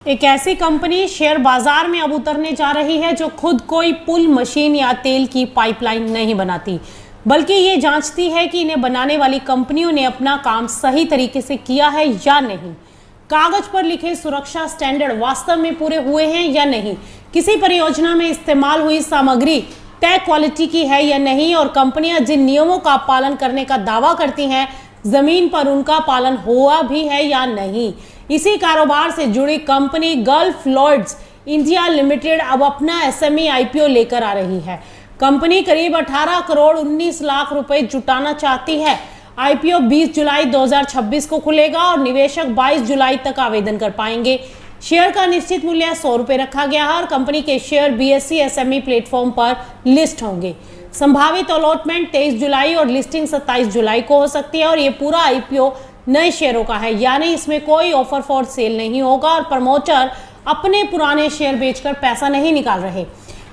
एक ऐसी company share बाजार में अब उतरने जा रही है जो खुद कोई पुल, मशीन या तेल की पाइपलाइन नहीं बनाती, बल्कि ये जांचती है कि इन्हें बनाने वाली कंपनियों ने अपना काम सही तरीके से किया है या नहीं। कागज पर लिखे सुरक्षा स्टैंडर्ड वास्तव में पूरे हुए हैं या नहीं, किसी परियोजना में इस्तेमाल हुई सामग्री तय क्वालिटी की है या नहीं, और कंपनियां जिन नियमों का पालन करने का दावा करती हैं जमीन पर उनका पालन हुआ भी है या नहीं। इसी कारोबार से जुड़ी company Gulf Lords India Limited अब अपना एसएमई आईपीओ लेकर आ रही है। कंपनी करीब 18 करोड़ 19 लाख रुपए जुटाना चाहती है। आईपीओ 20 जुलाई 2026 को खुलेगा और निवेशक 22 जुलाई तक आवेदन कर पाएंगे। शेयर का निश्चित मूल्य 100 रुपए रखा गया है और कंपनी के शेयर बीएसई एसएमई प्लेटफॉर्म पर लिस्ट होंगे। संभावित अलॉटमेंट 23 जुलाई और लिस्टिंग 27 जुलाई को हो सकती है और ये पूरा आईपीओ नए शेयरों का है, यानी इसमें कोई ऑफर फॉर सेल नहीं होगा और प्रमोटर अपने पुराने शेयर बेचकर पैसा नहीं निकाल रहे।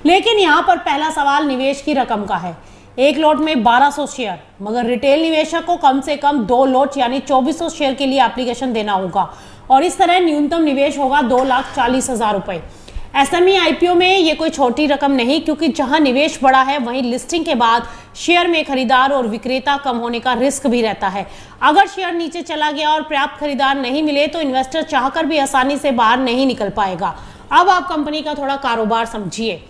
लेकिन यहाँ पर पहला सवाल निवेश की रकम का है। एक लॉट में 1200 शेयर, मगर रिटेल निवेशक को कम से कम 2 लॉट यानी 2400 शेयर के लिए एप्लीकेशन देना होगा और इस तरह न्यूनतम निवेश होगा 2,40,000 रुपए। एसएमई आईपीओ में ये कोई छोटी रकम नहीं, क्योंकि जहां निवेश बड़ा है वहीं लिस्टिंग के बाद शेयर में खरीदार और विक्रेता कम होने का रिस्क भी रहता है। अगर शेयर नीचे चला गया और पर्याप्त खरीदार नहीं मिले तो इन्वेस्टर चाहकर भी आसानी से बाहर नहीं निकल पाएगा। अब आप कंपनी का थोड़ा कारोबार समझिए।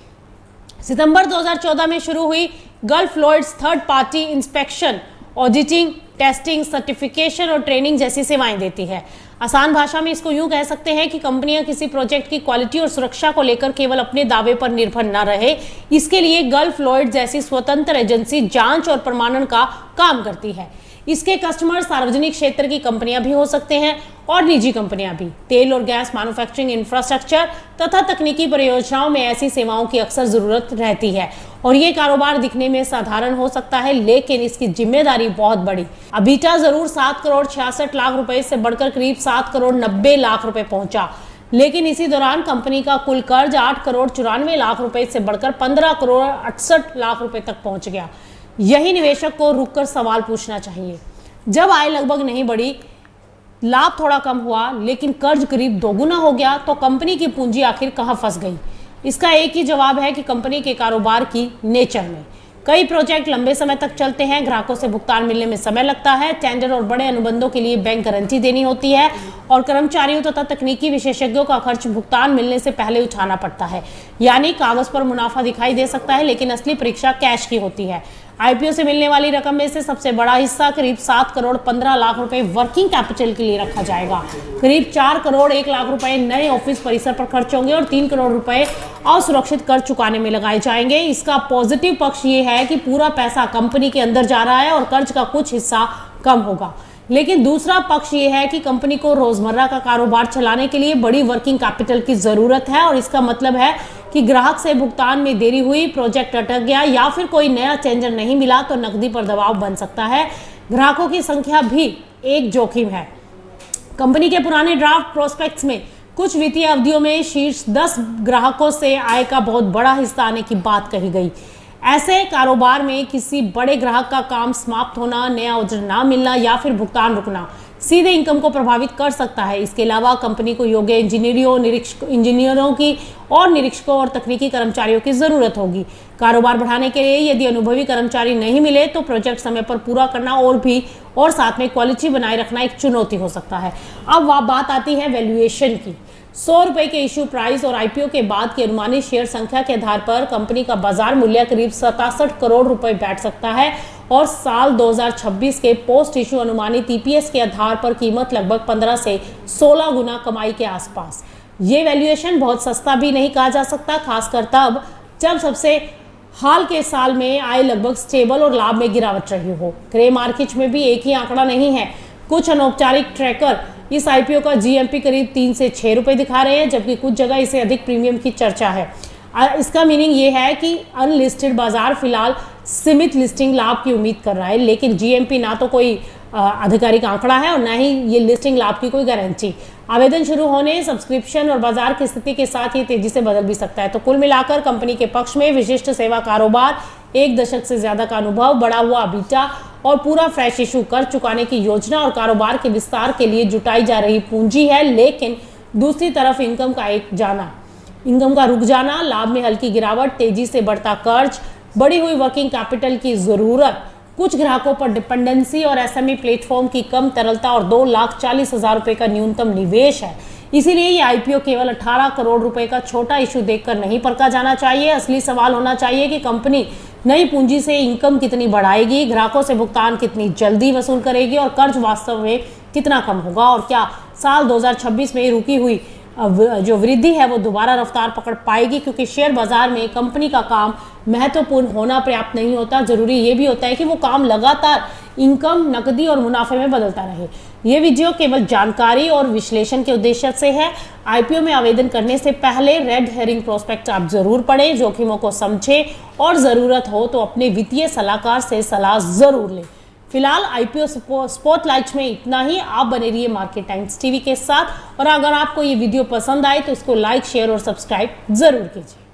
सितंबर 2014 में शुरू हुई Gulf Lords third party inspection, auditing, testing, certification और ट्रेनिंग जैसी सेवाएं देती है। आसान भाषा में इसको यूं कह सकते हैं कि कंपनियां किसी प्रोजेक्ट की क्वालिटी और सुरक्षा को लेकर केवल अपने दावे पर निर्भर न रहे, इसके लिए गल्फ लॉर्ड्स जैसी स्वतंत्र एजेंसी जांच और प्रमाणन का काम करती है। इसके कस्टमर सार्वजनिक क्षेत्र की कंपनियां भी हो सकते हैं और निजी कंपनियां भी। तेल और गैस मैन्युफैक्चरिंग इंफ्रास्ट्रक्चर तथा तकनीकी परियोजनाओं में ऐसी सेवाओं की अक्सर जरूरत रहती है और ये कारोबार दिखने में साधारण हो सकता है, लेकिन इसकी जिम्मेदारी बहुत बड़ी। अबीटा जरूर 7 करोड़ 66 लाख रुपए से बढ़कर करीब 7 करोड़ 90 लाख रुपए पहुंचा, लेकिन इसी दौरान कंपनी का कुल कर्ज 8 करोड़ 94 लाख रुपए से बढ़कर 15 करोड़ 68 लाख रुपए तक पहुंच गया। यही निवेशक को रुककर सवाल पूछना चाहिए। जब आय लगभग नहीं बढ़ी, लाभ थोड़ा कम हुआ, लेकिन कर्ज करीब दोगुना हो गया, तो कंपनी की पूंजी आखिर कहां फंस गई? इसका एक ही जवाब है कि कंपनी के कारोबार की नेचर में। कई प्रोजेक्ट लंबे समय तक चलते हैं, ग्राहकों से भुगतान मिलने में समय लगता है, टेंडर और बड़े अनुबंधों के लिए बैंक गारंटी देनी होती है और कर्मचारियों तथा तकनीकी विशेषज्ञों का खर्च भुगतान मिलने से पहले उठाना पड़ता है। यानी कागज पर मुनाफा दिखाई दे सकता है, लेकिन असली परीक्षा कैश की होती है। आईपीओ से मिलने वाली रकम में से सबसे बड़ा हिस्सा करीब 7 करोड़ 15 लाख रुपए वर्किंग कैपिटल के लिए रखा जाएगा। करीब 4 करोड़ 1 लाख रुपए नए ऑफिस परिसर पर खर्च होंगे और 3 करोड़ रुपए असुरक्षित कर्ज चुकाने में लगाए जाएंगे। इसका पॉजिटिव पक्ष ये है कि पूरा पैसा कंपनी के अंदर जा रहा है और कर्ज का कुछ हिस्सा कम होगा। लेकिन दूसरा पक्ष ये है कि कंपनी को रोजमर्रा का कारोबार चलाने के लिए बड़ी वर्किंग कैपिटल की जरूरत है और इसका मतलब है कि ग्राहक से भुगतान में देरी हुई, प्रोजेक्ट अटक गया या फिर कोई नया टेंडर नहीं मिला तो नकदी पर दबाव बन सकता है। ग्राहकों की संख्या भी एक जोखिम है। कंपनी के पुराने ड्राफ्ट प्रोस्पेक्ट्स में कुछ वित्तीय अवधियों में शीर्ष 10 ग्राहकों से आय का बहुत बड़ा हिस्सा आने की बात कही गई। ऐसे कारोबार में किसी बड़े ग्राहक का काम समाप्त होना, नया ऑर्डर ना मिलना या फिर भुगतान रुकना सीधे इनकम को प्रभावित कर सकता है। इसके अलावा कंपनी को योग्य इंजीनियरों की और निरीक्षकों और तकनीकी कर्मचारियों की जरूरत होगी। कारोबार बढ़ाने के लिए यदि अनुभवी कर्मचारी नहीं मिले तो प्रोजेक्ट समय पर पूरा करना और साथ में क्वालिटी बनाए रखना एक चुनौती हो सकता है। अब वह बात आती है वैल्यूएशन की। 100 रुपए के इश्यू प्राइस और आईपीओ के बाद की अनुमानित शेयर संख्या के आधार पर कंपनी का बाजार मूल्य करीब 67 करोड़ रुपए बैठ सकता है और साल 2026 के पोस्ट इश्यू अनुमानित ईपीएस के आधार पर कीमत लगभग 15 से 16 गुना कमाई के आसपास। ये वैल्यूएशन बहुत सस्ता भी नहीं कहा जा सकता, खासकर तब जब सबसे हाल के साल में आय लगभग स्टेबल और लाभ में गिरावट रही हो। ग्रे मार्केट में भी एक ही आंकड़ा नहीं है। कुछ अनौपचारिक ट्रैकर इस आईपीओ का जीएमपी करीब 3 से 6 रुपए दिखा रहे हैं, जबकि कुछ जगह इसे अधिक प्रीमियम की चर्चा है। इसका मीनिंग ये है कि अनलिस्टेड बाजार फिलहाल सीमित लिस्टिंग लाभ की उम्मीद कर रहा है, लेकिन जीएमपी ना तो कोई आधिकारिक आंकड़ा है और ना ही ये लिस्टिंग लाभ की कोई गारंटी। आवेदन शुरू होने, सब्सक्रिप्शन और बाजार की स्थिति के साथ ये तेजी से बदल भी सकता है। तो कुल मिलाकर कंपनी के पक्ष में विशिष्ट सेवा कारोबार, 1 दशक से ज्यादा का अनुभव, बढ़ा हुआ बीटा और पूरा फ्रेश इशू कर चुकाने की योजना और कारोबार के विस्तार के लिए जुटाई जा रही पूंजी है। लेकिन दूसरी तरफ इनकम का रुक जाना, लाभ में हल्की गिरावट, तेजी से बढ़ता कर्ज, बढ़ी हुई वर्किंग कैपिटल की जरूरत, कुछ ग्राहकों पर डिपेंडेंसी और एसएमई प्लेटफॉर्म की कम तरलता और 2,40,000 रुपए का न्यूनतम निवेश है। इसीलिए ये आईपीओ केवल 18 करोड़ रुपए का छोटा इशू देखकर नहीं परखा जाना चाहिए। असली सवाल होना चाहिए कि कंपनी नई पूंजी से इनकम कितनी बढ़ाएगी, ग्राहकों से भुगतान कितनी जल्दी वसूल करेगी और कर्ज वास्तव में कितना कम होगा, और क्या साल 2026 में रुकी हुई जो वृद्धि है वो दोबारा रफ्तार पकड़ पाएगी। क्योंकि शेयर बाजार में कंपनी का काम महत्वपूर्ण होना पर्याप्त नहीं होता, जरूरी ये भी होता है कि वो काम लगातार इनकम, नकदी और मुनाफे में बदलता रहे। ये वीडियो केवल जानकारी और विश्लेषण के उद्देश्य से है। आईपीओ में आवेदन करने से पहले रेड हेरिंग प्रोस्पेक्ट आप जरूर पढ़ें, जोखिमों को समझें और जरूरत हो तो अपने वित्तीय सलाहकार से सलाह जरूर लें। फिलहाल आईपीओ स्पॉटलाइट में इतना ही। आप बने रहिए मार्केट टाइम्स टीवी के साथ, और अगर आपको ये वीडियो पसंद आए तो इसको लाइक, शेयर और सब्सक्राइब जरूर कीजिए।